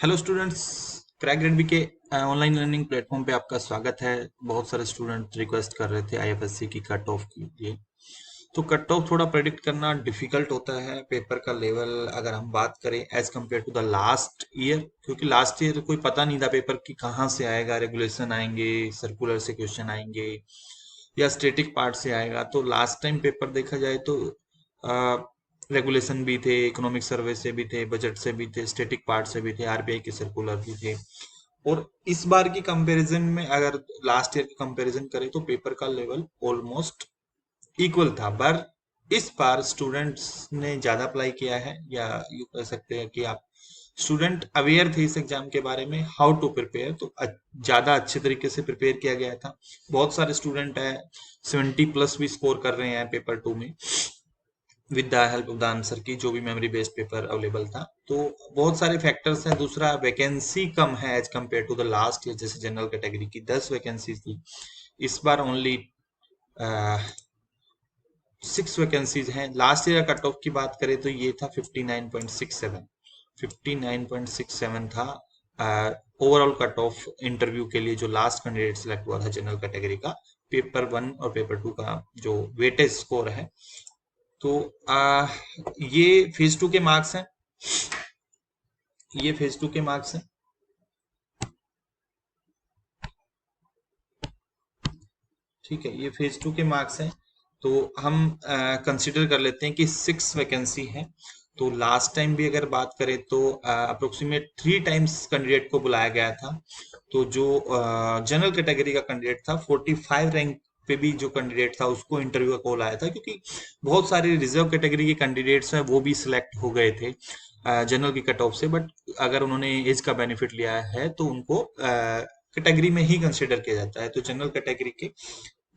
Hello students, crack रेडबी के online learning platform पे आपका स्वागत है। बहुत सारे स्टूडेंट रिक्वेस्ट कर रहे थे आईएफएससी की कट ऑफ के लिए। तो कट ऑफ थोड़ा प्रेडिक्ट करना डिफिकल्ट होता है। पेपर का लेवल अगर हम बात करें as compare to the last year, क्योंकि लास्ट ईयर कोई पता नहीं था पेपर की कहाँ से आएगा, रेगुलेशन आएंगे, सर्कुलर से क्वेश्चन आएंगे या स्टेटिक पार्ट से आएगा। तो लास्ट टाइम पेपर देखा जाए तो रेगुलेशन भी थे, इकोनॉमिक सर्वे से भी थे, बजट से भी थे, स्टेटिक पार्ट से भी थे, आरबीआई के सर्कुलर भी थे। और इस बार की कंपैरिजन में अगर लास्ट ईयर की कंपैरिजन करें तो पेपर का लेवल ऑलमोस्ट इक्वल था। पर इस बार स्टूडेंट्स ने ज्यादा अप्लाई किया है, या यू कह सकते हैं कि आप स्टूडेंट अवेयर थे इस एग्जाम के बारे में, हाउ टू प्रिपेयर। तो ज्यादा अच्छे तरीके से प्रिपेयर किया गया था। बहुत सारे स्टूडेंट है 70+ भी स्कोर कर रहे हैं पेपर 2 में with the help of the answer की, जो भी मेमोरी बेस्ड पेपर अवेलेबल था। तो बहुत सारे फैक्टर्स हैं। दूसरा, वैकेंसी कम है as compare to the last year. जैसे जनरल कैटेगरी की 10 वैकेंसी थी, इस बार ओनली 6 वैकेंसीज हैं। लास्ट ईयर कट ऑफ की बात करें तो ये था 59.67। 59.67 था ओवरऑल कट ऑफ इंटरव्यू के लिए, जो लास्ट कैंडिडेट सिलेक्ट हुआ था जनरल कैटेगरी का। पेपर 1 और पेपर 2 का जो वेटेज स्कोर है, तो ये फेज 2 के मार्क्स हैं। ये फेज 2 के मार्क्स हैं। ठीक है, ये फेज 2 के मार्क्स हैं। तो हम कंसिडर कर लेते हैं कि 6 वैकेंसी है। तो लास्ट टाइम भी अगर बात करें तो अप्रोक्सीमेट 3 टाइम्स कैंडिडेट को बुलाया गया था। तो जो जनरल कैटेगरी का कैंडिडेट था, 45 रैंक पे भी जो कैंडिडेट था उसको इंटरव्यू का कॉल आया था, क्योंकि बहुत सारे रिजर्व कैटेगरी के कैंडिडेट्स हैं वो भी सिलेक्ट हो गए थे जनरल की कट ऑफ से। बट अगर उन्होंने एज का बेनिफिट लिया है तो उनको कैटेगरी में ही कंसिडर किया जाता है। तो जनरल कैटेगरी के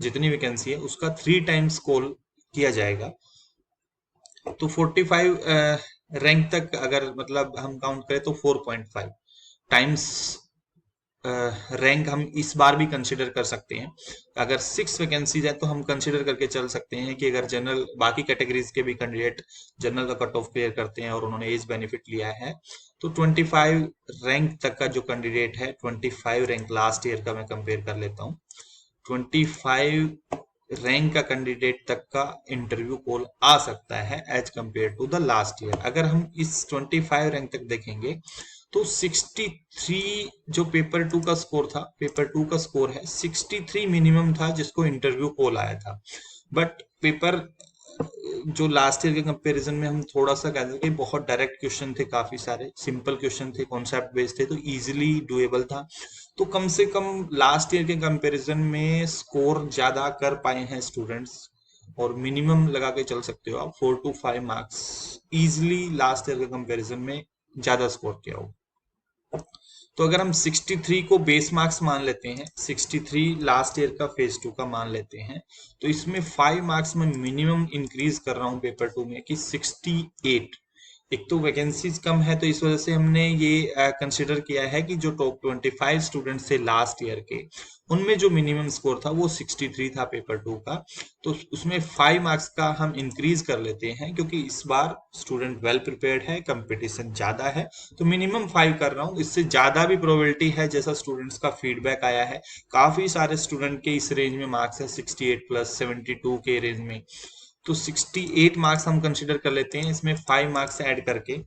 जितनी वैकेंसी है उसका 3 टाइम्स कॉल किया जाएगा। तो 45 रैंक तक अगर मतलब हम काउंट करें तो 4.5 टाइम्स रैंक हम इस बार भी कंसिडर कर सकते हैं। अगर 6 वैकेंसीज है तो हम कंसिडर करके चल सकते हैं कि अगर जनरल बाकी कैटेगरीज के भी कैंडिडेट जनरल का कट ऑफ क्लियर करते हैं और उन्होंने एज बेनिफिट लिया है, तो 25 रैंक तक का जो कैंडिडेट है, 25 रैंक लास्ट ईयर का मैं कंपेयर कर लेता हूँ, 25 रैंक का कैंडिडेट तक का इंटरव्यू कॉल आ सकता है as compare to the last year. अगर हम इस 25 रैंक तक देखेंगे तो 63 जो पेपर 2 का स्कोर था, पेपर 2 का स्कोर है 63 मिनिमम था जिसको इंटरव्यू कॉल आया था। बट पेपर जो लास्ट ईयर के कंपैरिजन में हम थोड़ा सा कह सकते हैं बहुत डायरेक्ट क्वेश्चन थे, काफी सारे सिंपल क्वेश्चन थे, कॉन्सेप्ट बेस्ड थे, तो इजीली डुएबल था। तो कम से कम लास्ट ईयर के कंपैरिजन में स्कोर ज्यादा कर पाए हैं स्टूडेंट्स। और मिनिमम लगा के चल सकते हो आप 4 to 5 marks easily last year के कंपैरिजन में ज्यादा स्कोर किया हो। तो अगर हम 63 को बेस मार्क्स मान लेते हैं, 63 लास्ट ईयर का फेज 2 का मान लेते हैं, तो इसमें 5 मार्क्स में मिनिमम इंक्रीज कर रहा हूं पेपर 2 में कि 68। एक तो वैकेंसीज कम है तो इस वजह से हमने ये कंसिडर किया है कि जो टॉप 25 स्टूडेंट्स थे लास्ट ईयर के, उनमें जो मिनिमम स्कोर था वो 63 था पेपर 2 का। तो उसमें 5 मार्क्स का हम इंक्रीज कर लेते हैं, क्योंकि इस बार स्टूडेंट वेल प्रिपेयर्ड है, कंपटीशन ज्यादा है। तो मिनिमम 5 कर रहा हूँ, इससे ज्यादा भी प्रोबेबिलिटी है जैसा स्टूडेंट्स का फीडबैक आया है। काफी सारे स्टूडेंट के इस रेंज में मार्क्स है, 68+, 72 के रेंज में। तो 68 मार्क्स हम कंसिडर कर लेते हैं, इसमें 5 मार्क्स ऐड करके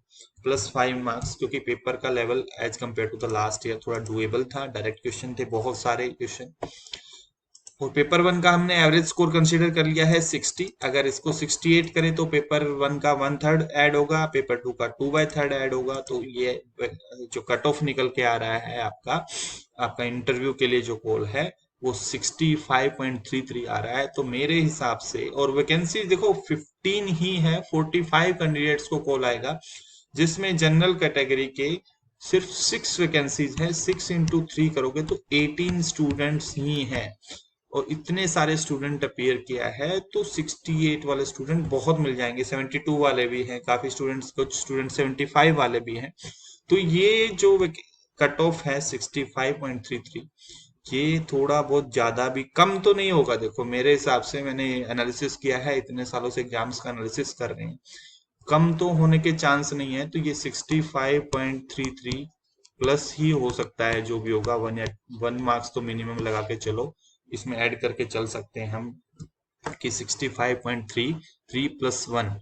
+5 मार्क्स, क्योंकि पेपर का level as compare to the last year थोड़ा डुएबल था, डायरेक्ट क्वेश्चन थे बहुत सारे क्वेश्चन। और पेपर 1 का हमने एवरेज स्कोर कंसीडर कर लिया है 60। अगर इसको 68 करें तो पेपर 1 का 1/3 ऐड होगा, पेपर 2 का 2/3 ऐड होगा। तो ये जो कट ऑफ निकल के आ रहा है आपका आपका इंटरव्यू के लिए जो कॉल है वो 65.33 आ रहा है। तो मेरे हिसाब से, और वैकेंसी देखो 15 ही है, 45 कैंडिडेट्स को कॉल आएगा, जिसमें जनरल कैटेगरी के सिर्फ 6 वैकेंसीज है। 6 इंटू 3 करोगे तो 18 स्टूडेंट्स ही हैं, और इतने सारे स्टूडेंट अपीयर किया है तो 68 वाले स्टूडेंट बहुत मिल जाएंगे, 72 वाले भी हैं काफी स्टूडेंट्स, कुछ स्टूडेंट 75 वाले भी हैं। तो ये जो कट ऑफ है 65.33, ये थोड़ा बहुत ज्यादा भी कम तो नहीं होगा। देखो मेरे हिसाब से, मैंने एनालिसिस किया है, इतने सालों से एग्जाम्स का एनालिसिस कर रहे हैं, कम तो होने के चांस नहीं है। तो ये 65.33 प्लस ही हो सकता है जो भी होगा, 1 मार्क्स तो मिनिमम लगा के चलो, इसमें ऐड करके चल सकते हैं हम कि 65.33 प्लस 1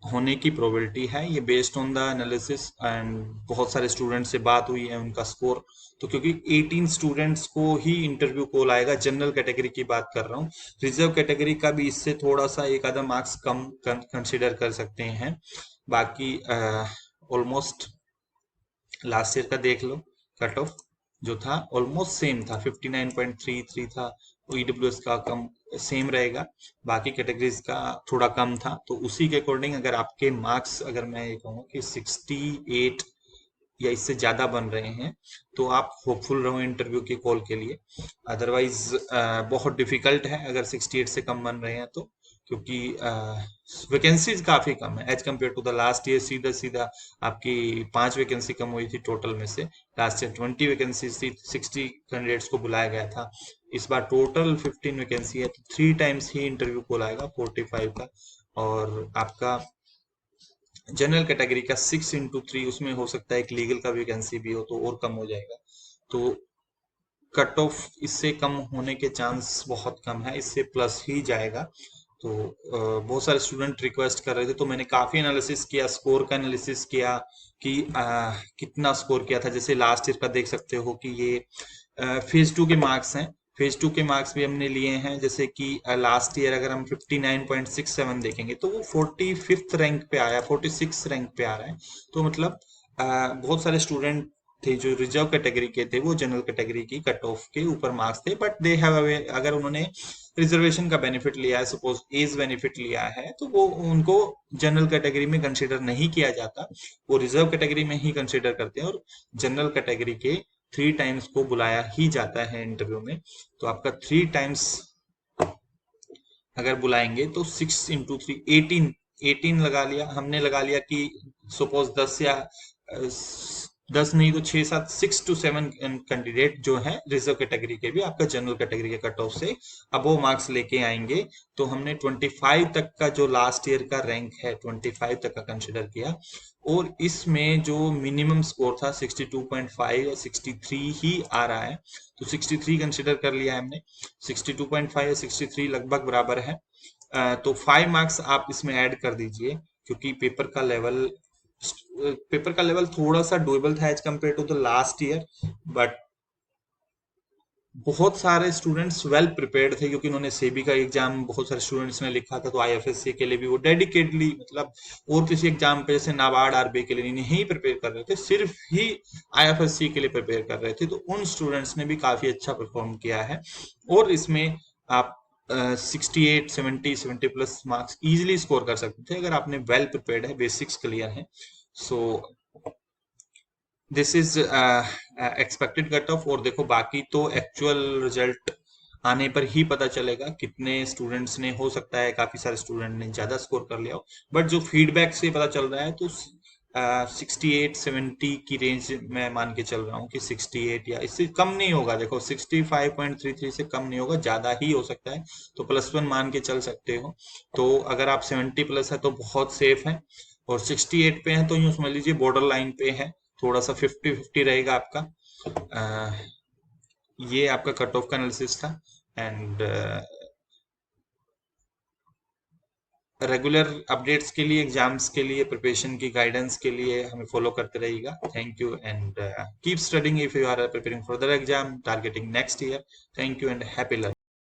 होने की प्रोबेबिलिटी है। ये based on the analysis and बहुत सारे स्टूडेंट से बात हुई है, उनका स्कोर। तो क्योंकि 18 स्टूडेंट्स को ही इंटरव्यू कॉल आएगा, जनरल कैटेगरी की बात कर रहा हूँ, रिजर्व कैटेगरी का भी इससे थोड़ा सा एक आधा मार्क्स कम कंसिडर कर सकते हैं। बाकी ऑलमोस्ट लास्ट ईयर का देख लो, कट ऑफ जो था ऑलमोस्ट सेम था, 59.33 था। ईडब्ल्यूएस का कम सेम रहेगा, बाकी कैटेगरीज का थोड़ा कम था। तो उसी के अकॉर्डिंग अगर आपके मार्क्स, अगर मैं ये कहूँ कि 68 या इससे ज्यादा बन रहे हैं, तो आप होपफुल रहो इंटरव्यू की कॉल के लिए। अदरवाइज बहुत डिफिकल्ट है अगर 68 से कम बन रहे हैं तो, क्योंकि वैकेंसीज काफी कम है as compare to the last year. सीधा सीधा आपकी 5 वैकेंसी कम हुई थी टोटल में से। लास्ट ईयर 20 वैकेंसीज थी, 60 कैंडिडेट्स को बुलाया गया था। इस बार टोटल 15 वैकेंसी है, तो 3 टाइम्स ही इंटरव्यू कॉल आएगा 45 का। और आपका जनरल कैटेगरी का 6 into 3, उसमें हो सकता है एक लीगल का वैकेंसी भी हो तो और कम हो जाएगा। तो कट ऑफ इससे कम होने के चांस बहुत कम है, इससे प्लस ही जाएगा। तो बहुत सारे स्टूडेंट रिक्वेस्ट कर रहे थे, तो मैंने काफी एनालिसिस किया, स्कोर का एनालिसिस किया कि कितना स्कोर किया था। जैसे लास्ट ईयर का देख सकते हो कि ये फेज 2 के मार्क्स हैं। फेज 2 के मार्क्स भी हमने लिए हैं, जैसे कि लास्ट ईयर अगर हम 59.67 देखेंगे तो वो 45th रैंक पे आया, 46 रैंक पे आ रहा है। तो मतलब बहुत सारे स्टूडेंट थे जो रिजर्व कैटेगरी के थे, वो जनरल कैटेगरी की कट ऑफ के ऊपर मार्क्स थे, बट दे हैव, अगर उन्होंने रिजर्वेशन का बेनिफिट लिया है, सपोज एज बेनिफिट लिया है, तो वो उनको जनरल कैटेगरी में कंसिडर नहीं किया जाता, वो रिजर्व कैटेगरी में ही कंसिडर करते हैं। और जनरल कैटेगरी के 3 टाइम्स को बुलाया ही जाता है इंटरव्यू में। तो आपका 3 टाइम्स अगर बुलाएंगे तो 6 into 3 18 लगा लिया हमने, लगा लिया कि सपोज 10 या 10 नहीं तो 6 7 6 to 7 कैंडिडेट जो है रिजर्व कैटेगरी के भी आपका जनरल कैटेगरी के कट ऑफ से अब वो मार्क्स लेके आएंगे। तो हमने 25 तक का जो लास्ट ईयर का रैंक है 25 तक का कंसिडर किया, और इसमें जो मिनिमम स्कोर था 62.5 या 63 ही आ रहा है, तो 63 कंसिडर कर लिया है हमने। 62.5 या 63 लगभग बराबर है। तो 5 मार्क्स आप इसमें ऐड कर दीजिए, क्योंकि पेपर का लेवल थोड़ा सा डुएबल था as compare to the last year, but बहुत सारे स्टूडेंट्स वेल प्रिपेयर्ड थे, क्योंकि उन्होंने सेबी का एग्जाम बहुत सारे स्टूडेंट्स ने लिखा था, तो आईएफएससी के लिए भी वो डेडिकेटली, मतलब और किसी एग्जाम पे जैसे नाबार्ड आरबीआई के लिए नहीं प्रिपेयर कर रहे थे, सिर्फ ही आईएफएससी के लिए प्रिपेयर कर रहे थे। तो उन स्टूडेंट्स ने भी काफी अच्छा परफॉर्म किया है, और इसमें आप 68 70 प्लस मार्क्स इजिली स्कोर कर सकते थे अगर आपने वेल प्रिपेयर्ड है, बेसिक्स क्लियर है। So this is expected cut off. और देखो बाकी तो एक्चुअल रिजल्ट आने पर ही पता चलेगा कितने स्टूडेंट्स ने, हो सकता है काफी सारे स्टूडेंट ने ज्यादा स्कोर कर लिया हो, बट जो फीडबैक से पता चल रहा है तो 68 70 की रेंज में मान के चल रहा हूँ कि 68 या इससे कम नहीं होगा। देखो 65.33 से कम नहीं होगा, ज्यादा ही हो सकता है, तो +1 मान के चल सकते हो। तो अगर आप 70 प्लस है तो बहुत सेफ है, और 68 पे है तो यूं समझ लीजिए बॉर्डर लाइन पे है, थोड़ा सा 50-50 रहेगा आपका। ये आपका कट ऑफ का एनालिसिस था। एंड रेगुलर अपडेट्स के लिए, एग्जाम्स के लिए, प्रिपरेशन की गाइडेंस के लिए हमें फॉलो करते रहिएगा। Thank you, and keep studying if you are preparing for the exam targeting next year. Thank you and happy learning.